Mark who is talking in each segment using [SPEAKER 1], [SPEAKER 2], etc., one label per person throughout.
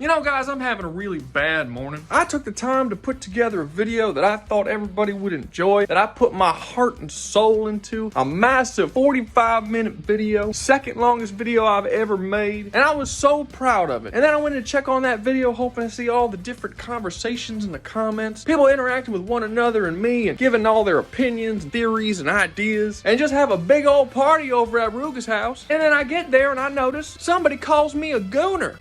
[SPEAKER 1] You know, guys, I'm having a really bad morning. I took the time to put together a video that I thought everybody would enjoy, that I put my heart and soul into. A massive 45-minute video, second longest video I've ever made, and I was so proud of it. And then I went to check on that video hoping to see all the different conversations in the comments, people interacting with one another and me and giving all their opinions, theories, and ideas, and just have a big old party over at Ruga's house. And then I get there and I notice somebody calls me a gooner.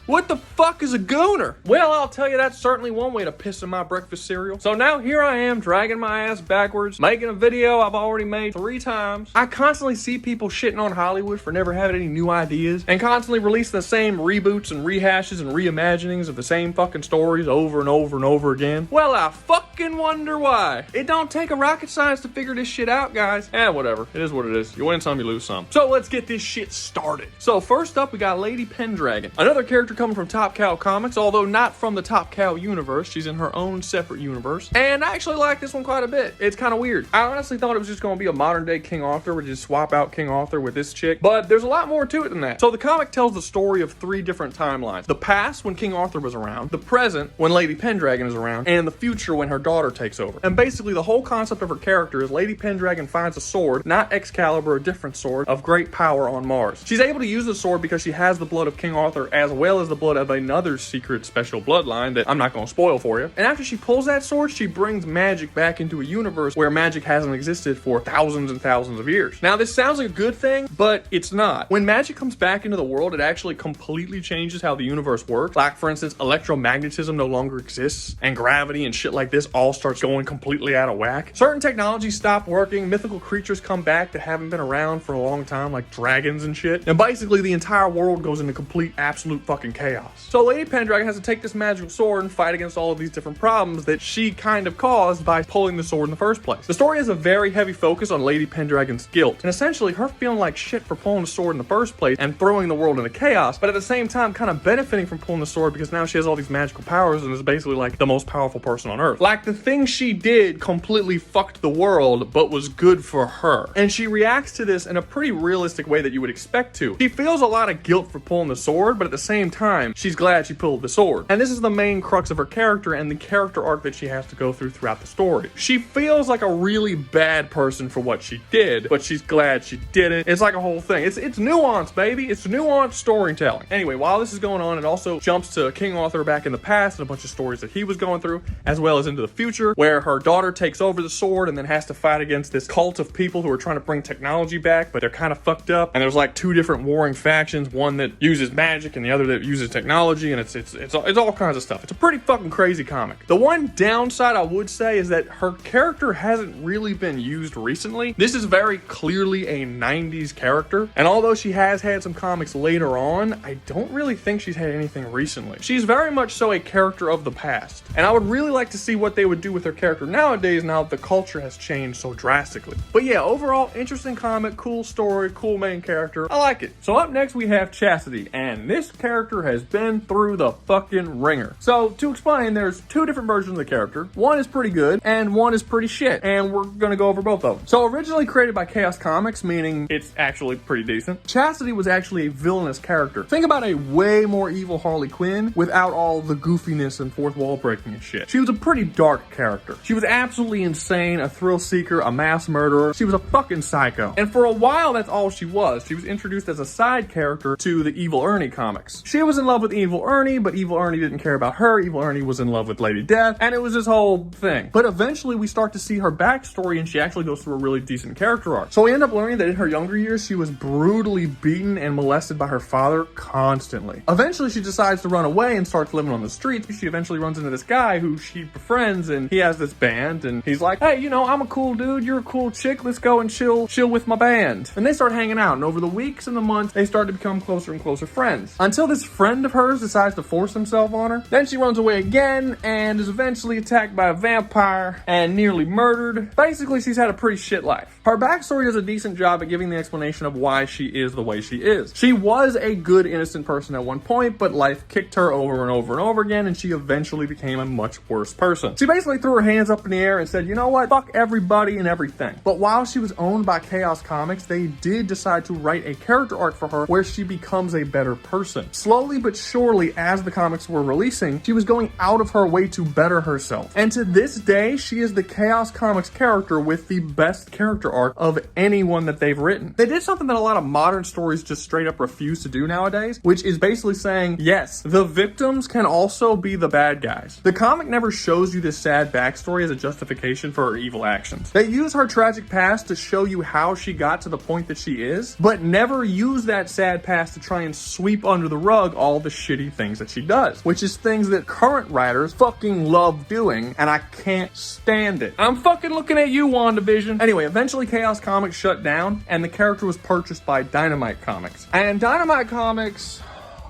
[SPEAKER 1] What the fuck is a gooner? Well, I'll tell you, that's certainly one way to piss in my breakfast cereal. So now here I am, dragging my ass backwards, making a video I've already made 3 times. I constantly see people shitting on Hollywood for never having any new ideas and constantly releasing the same reboots and rehashes and reimaginings of the same fucking stories over and over and over again. Well, I fucking wonder why. It don't take a rocket science to figure this shit out, guys. Whatever. It is what it is. You win some, you lose some. So let's get this shit started. So first up, we got Lady Pendragon, another character coming from Top Cow Comics, although not from the Top Cow universe. She's in her own separate universe, and I actually like this one quite a bit. It's kind of weird. I honestly thought it was just going to be a modern day King Arthur, where you just swap out King Arthur with this chick, but there's a lot more to it than that. So the comic tells the story of 3 different timelines: the past, when King Arthur was around; the present, when Lady Pendragon is around; and the future, when her daughter takes over. And basically the whole concept of her character is Lady Pendragon finds a sword, not Excalibur, a different sword, of great power on Mars. She's able to use the sword because she has the blood of King Arthur as well as the blood of another secret special bloodline that I'm not going to spoil for you. And after she pulls that sword, she brings magic back into a universe where magic hasn't existed for thousands and thousands of years. Now, this sounds like a good thing, but it's not. When magic comes back into the world, it actually completely changes how the universe works. Like, for instance, electromagnetism no longer exists, and gravity and shit like this all starts going completely out of whack. Certain technologies stop working, mythical creatures come back that haven't been around for a long time, like dragons and shit, and basically the entire world goes into complete, absolute fucking chaos. So Lady Pendragon has to take this magical sword and fight against all of these different problems that she kind of caused by pulling the sword in the first place. The story has a very heavy focus on Lady Pendragon's guilt, and essentially her feeling like shit for pulling the sword in the first place and throwing the world into chaos, but at the same time kind of benefiting from pulling the sword because now she has all these magical powers and is basically like the most powerful person on Earth. Like, the thing she did completely fucked the world, but was good for her. And she reacts to this in a pretty realistic way that you would expect to. She feels a lot of guilt for pulling the sword, but at the same time, she's glad she pulled the sword. And this is the main crux of her character and the character arc that she has to go through throughout the story. She feels like a really bad person for what she did, but she's glad she didn't. It's like a whole thing. It's nuance, baby. It's nuanced storytelling. Anyway, while this is going on, it also jumps to King Arthur back in the past and a bunch of stories that he was going through, as well as into the future, where her daughter takes over the sword and then has to fight against this cult of people who are trying to bring technology back, but they're kind of fucked up. And there's like 2 different warring factions, one that uses magic and the other that uses technology, and it's all kinds of stuff. It's a pretty fucking crazy comic. The one downside I would say is that her character hasn't really been used recently. This is very clearly a 90s character, and although she has had some comics later on, I don't really think she's had anything recently. She's very much so a character of the past, and I would really like to see what they would do with her character nowadays now that the culture has changed so drastically. But yeah, overall, interesting comic, cool story, cool main character. I like it. So up next we have Chastity, and this character has been through the fucking ringer. So to explain, there's 2 different versions of the character. One is pretty good and one is pretty shit, and we're gonna go over both of them. So originally created by Chaos Comics, meaning it's actually pretty decent, Chastity was actually a villainous character. Think about a way more evil Harley Quinn without all the goofiness and fourth wall breaking and shit. She was a pretty dark character. She was absolutely insane, a thrill seeker, a mass murderer. She was a fucking psycho. And for a while, that's all she was. She was introduced as a side character to the Evil Ernie comics. She was in love with Evil Ernie, but Evil Ernie didn't care about her. Evil Ernie was in love with Lady Death, and it was this whole thing. But eventually we start to see her backstory, and she actually goes through a really decent character arc. So we end up learning that in her younger years, she was brutally beaten and molested by her father constantly. Eventually she decides to run away and starts living on the streets. She eventually runs into this guy who she befriends, and he has this band, and he's like, hey, you know, I'm a cool dude, you're a cool chick, let's go and chill with my band. And they start hanging out, and over the weeks and the months, they start to become closer and closer friends. Until this friend of hers decides to force himself on her. Then she runs away again and is eventually attacked by a vampire and nearly murdered. Basically, she's had a pretty shit life. Her backstory does a decent job at giving the explanation of why she is the way she is. She was a good, innocent person at one point, but life kicked her over and over and over again, and she eventually became a much worse person. She basically threw her hands up in the air and said, you know what, fuck everybody and everything. But while she was owned by Chaos Comics, they did decide to write a character arc for her where she becomes a better person. Slowly but surely, as the comics were releasing, she was going out of her way to better herself. And to this day, she is the Chaos Comics character with the best character arc of anyone that they've written. They did something that a lot of modern stories just straight up refuse to do nowadays, which is basically saying, yes, the victims can also be the bad guys. The comic never shows you this sad backstory as a justification for her evil actions. They use her tragic past to show you how she got to the point that she is, but never use that sad past to try and sweep under the rug all the shitty things that she does, which is things that current writers fucking love doing, and I can't stand it. I'm fucking looking at you, WandaVision. Anyway, eventually Chaos Comics shut down, and the character was purchased by Dynamite Comics. And Dynamite Comics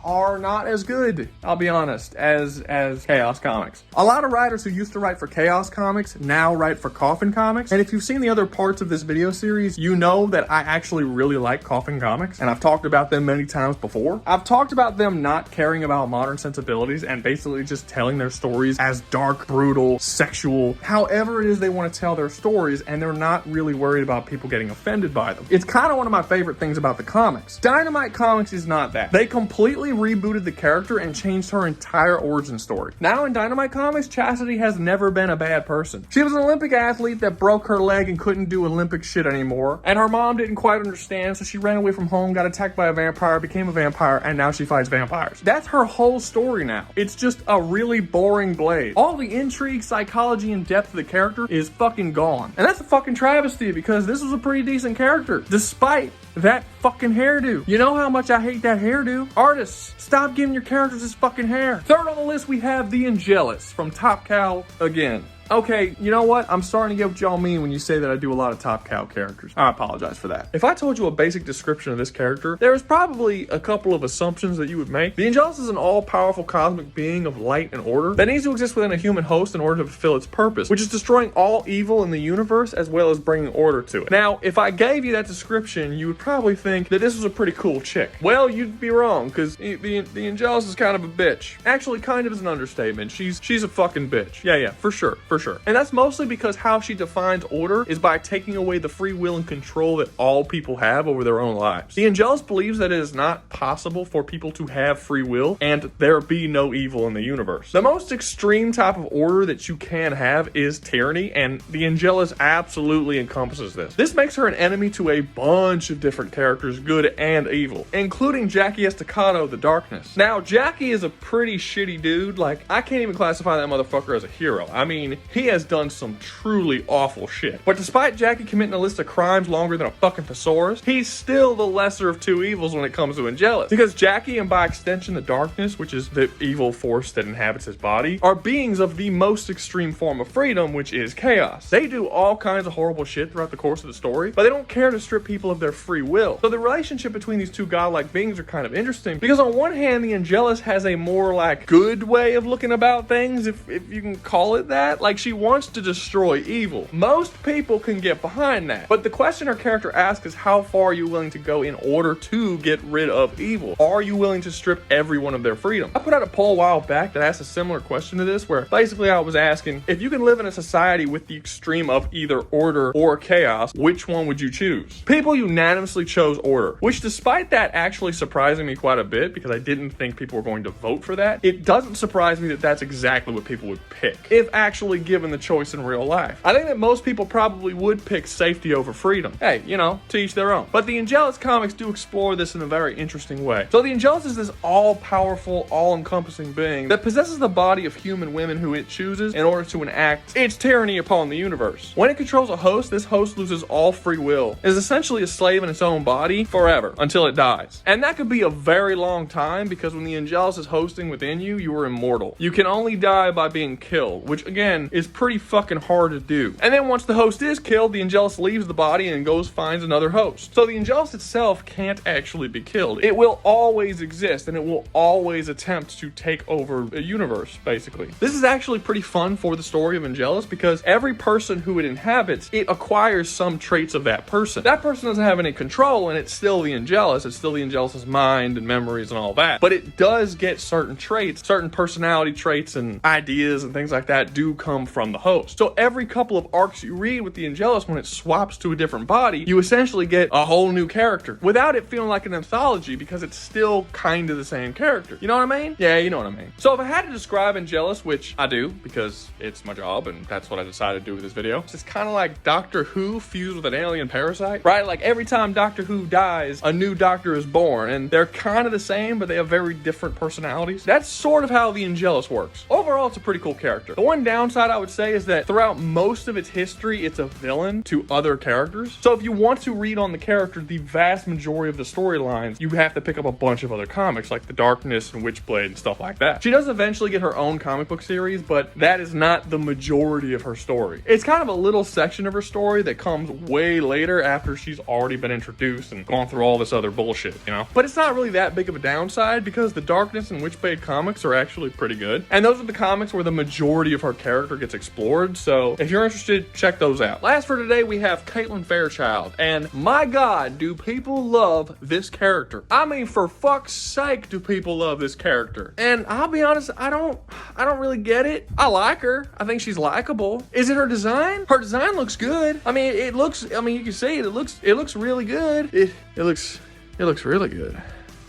[SPEAKER 1] are not as good, I'll be honest, as Chaos Comics. A lot of writers who used to write for Chaos Comics now write for Coffin Comics, and if you've seen the other parts of this video series, you know that I actually really like Coffin Comics, and I've talked about them many times before. I've talked about them not caring about modern sensibilities and basically just telling their stories as dark, brutal, sexual, however it is they want to tell their stories, and they're not really worried about people getting offended by them. It's kind of one of my favorite things about the comics. Dynamite Comics is not that. They completely rebooted the character and changed her entire origin story. Now in Dynamite Comics, Chastity has never been a bad person. She was an Olympic athlete that broke her leg and couldn't do Olympic shit anymore, and her mom didn't quite understand, so she ran away from home, got attacked by a vampire, became a vampire, and now she fights vampires. That's her whole story now. It's just a really boring Blade. All the intrigue, psychology, and depth of the character is fucking gone. And that's a fucking travesty because this was a pretty decent character, despite that fucking hairdo. You know how much I hate that hairdo? Artists, stop giving your characters this fucking hair. Third on the list, we have the Angelus from Top Cow again. Okay, you know what? I'm starting to get what y'all mean when you say that I do a lot of Top Cow characters. I apologize for that. If I told you a basic description of this character, there is probably a couple of assumptions that you would make. The Angelus is an all-powerful cosmic being of light and order that needs to exist within a human host in order to fulfill its purpose, which is destroying all evil in the universe as well as bringing order to it. Now, if I gave you that description, you would probably think that this was a pretty cool chick. Well, you'd be wrong, because the Angelus is kind of a bitch. Actually, kind of is an understatement. She's a fucking bitch. Yeah, for sure. And that's mostly because how she defines order is by taking away the free will and control that all people have over their own lives. The Angelus believes that it is not possible for people to have free will and there be no evil in the universe. The most extreme type of order that you can have is tyranny, and the Angelus absolutely encompasses this. This makes her an enemy to a bunch of different characters, good and evil, including Jackie Estacado, the Darkness. Now, Jackie is a pretty shitty dude. Like, I can't even classify that motherfucker as a hero. I mean, he has done some truly awful shit. But despite Jackie committing a list of crimes longer than a fucking thesaurus, he's still the lesser of two evils when it comes to Angelus. Because Jackie, and by extension the Darkness, which is the evil force that inhabits his body, are beings of the most extreme form of freedom, which is chaos. They do all kinds of horrible shit throughout the course of the story, but they don't care to strip people of their free will. So the relationship between these two godlike beings are kind of interesting, because on one hand, the Angelus has a more like good way of looking about things, if you can call it that. Like, she wants to destroy evil. Most people can get behind that. But the question our character asks is, how far are you willing to go in order to get rid of evil? Are you willing to strip everyone of their freedom? I put out a poll a while back that asked a similar question to this, where basically I was asking, if you can live in a society with the extreme of either order or chaos, which one would you choose? People unanimously chose order, which despite that actually surprising me quite a bit, because I didn't think people were going to vote for that, it doesn't surprise me that that's exactly what people would pick, if actually given the choice in real life. I think that most people probably would pick safety over freedom. Hey, you know, to each their own. But the Angelus comics do explore this in a very interesting way. So the Angelus is this all-powerful, all-encompassing being that possesses the body of human women who it chooses in order to enact its tyranny upon the universe. When it controls a host, this host loses all free will. It is essentially a slave in its own body forever, until it dies. And that could be a very long time, because when the Angelus is hosting within you, you are immortal. You can only die by being killed, which again is pretty fucking hard to do. And then once the host is killed, the Angelus leaves the body and finds another host. So the Angelus itself can't actually be killed. It will always exist, and it will always attempt to take over a universe, basically. This is actually pretty fun for the story of Angelus because every person who it inhabits, it acquires some traits of that person. That person doesn't have any control, and it's still the Angelus. It's still the Angelus's mind and memories and all that. But it does get certain traits, certain personality traits and ideas and things like that do come from the host. So every couple of arcs you read with the Angelus, when it swaps to a different body, you essentially get a whole new character without it feeling like an anthology because it's still kind of the same character. You know what I mean? Yeah, you know what I mean. So if I had to describe Angelus, which I do because it's my job and that's what I decided to do with this video, it's just kind of like Doctor Who fused with an alien parasite, right? Like every time Doctor Who dies, a new doctor is born, and they're kind of the same, but they have very different personalities. That's sort of how the Angelus works. Overall, it's a pretty cool character. The one downside I would say is that throughout most of its history, it's a villain to other characters. So if you want to read on the character, the vast majority of the storylines, you have to pick up a bunch of other comics like The Darkness and Witchblade and stuff like that. She does eventually get her own comic book series, but that is not the majority of her story. It's kind of a little section of her story that comes way later after she's already been introduced and gone through all this other bullshit, you know? But it's not really that big of a downside because The Darkness and Witchblade comics are actually pretty good. And those are the comics where the majority of her character gets explored, so if you're interested, check those out. Last for today, we have Caitlin Fairchild, and my god, do people love this character. I mean, for fuck's sake, do people love this character. And I'll be honest, I don't really get it. I like her. I think she's likable. Is it her design? Her design looks good. I mean, you can see it. It looks really good. It looks really good.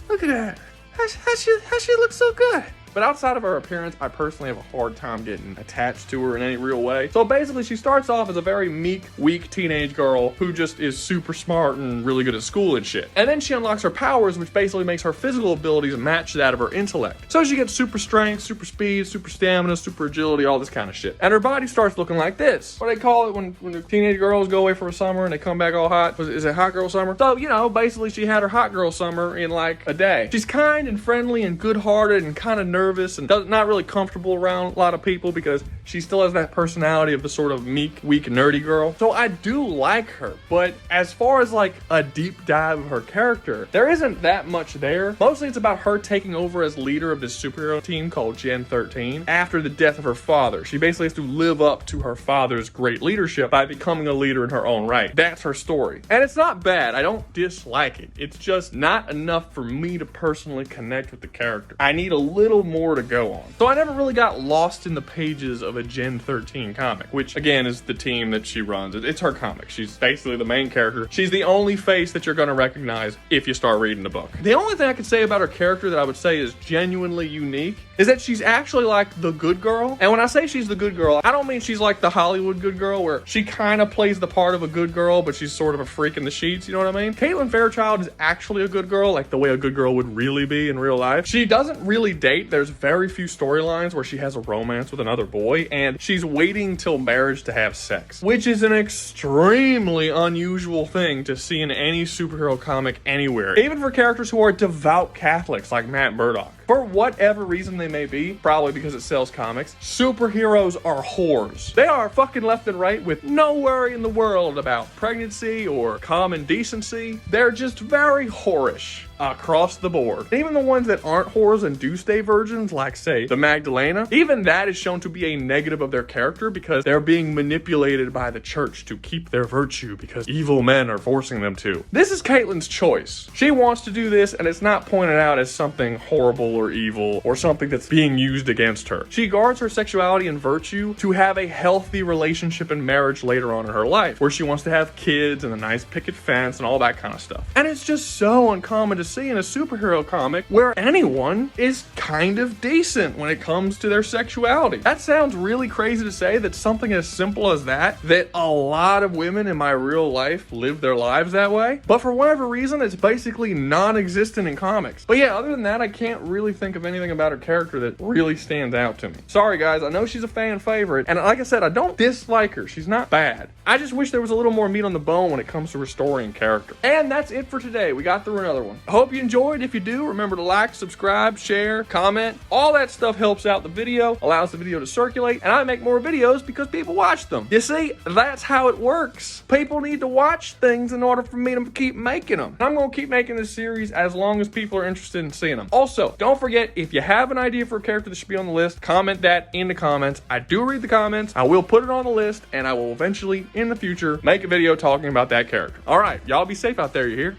[SPEAKER 1] Look at that. How she looks so good. But outside of her appearance, I personally have a hard time getting attached to her in any real way. So basically, she starts off as a very meek, weak teenage girl who just is super smart and really good at school and shit. And then she unlocks her powers, which basically makes her physical abilities match that of her intellect. So she gets super strength, super speed, super stamina, super agility, all this kind of shit. And her body starts looking like this. What do they call it when the teenage girls go away for a summer and they come back all hot? Is it hot girl summer? So, you know, basically she had her hot girl summer in like a day. She's kind and friendly and good-hearted and kind of nervous and not really comfortable around a lot of people because she still has that personality of the sort of meek, weak, nerdy girl. So I do like her, but as far as like a deep dive of her character, there isn't that much there. Mostly it's about her taking over as leader of this superhero team called Gen 13 after the death of her father. She basically has to live up to her father's great leadership by becoming a leader in her own right. That's her story. And it's not bad. I don't dislike it. It's just not enough for me to personally connect with the character. I need a little more to go on. So I never really got lost in the pages of a Gen 13 comic, which again is the team that she runs. It's her comic. She's basically the main character. She's the only face that you're going to recognize if you start reading the book. The only thing I could say about her character that I would say is genuinely unique is that she's actually like the good girl. And when I say she's the good girl, I don't mean she's like the Hollywood good girl where she kind of plays the part of a good girl, but she's sort of a freak in the sheets. You know what I mean? Caitlin Fairchild is actually a good girl, like the way a good girl would really be in real life. She doesn't really date. There's very few storylines where she has a romance with another boy, and she's waiting till marriage to have sex, which is an extremely unusual thing to see in any superhero comic anywhere, even for characters who are devout Catholics like Matt Murdock. For whatever reason they may be, probably because it sells comics, superheroes are whores. They are fucking left and right with no worry in the world about pregnancy or common decency. They're just very whorish across the board. And even the ones that aren't whores and do stay virgins, like say the Magdalena, even that is shown to be a negative of their character because they're being manipulated by the church to keep their virtue because evil men are forcing them to. This is Caitlin's choice. She wants to do this, and it's not pointed out as something horrible or evil or something that's being used against her. She guards her sexuality and virtue to have a healthy relationship and marriage later on in her life, where she wants to have kids and a nice picket fence and all that kind of stuff. And it's just so uncommon to see in a superhero comic where anyone is kind of decent when it comes to their sexuality. That sounds really crazy to say, that something as simple as that a lot of women in my real life live their lives that way. But for whatever reason, it's basically non-existent in comics. But yeah, other than that, I can't really really think of anything about her character that really stands out to me. Sorry guys, I know she's a fan favorite, and like I said, I don't dislike her. She's not bad. I just wish there was a little more meat on the bone when it comes to restoring character. And that's it for today. We got through another one. I hope you enjoyed. If you do, remember to like, subscribe, share, comment. All that stuff helps out the video, allows the video to circulate, and I make more videos because people watch them. You see, that's how it works. People need to watch things in order for me to keep making them. And I'm going to keep making this series as long as people are interested in seeing them. Also, don't forget, if you have an idea for a character that should be on the list, comment that in the comments. I do read the comments. I will put it on the list, and I will eventually, in the future, make a video talking about that character. All right, y'all be safe out there, you hear?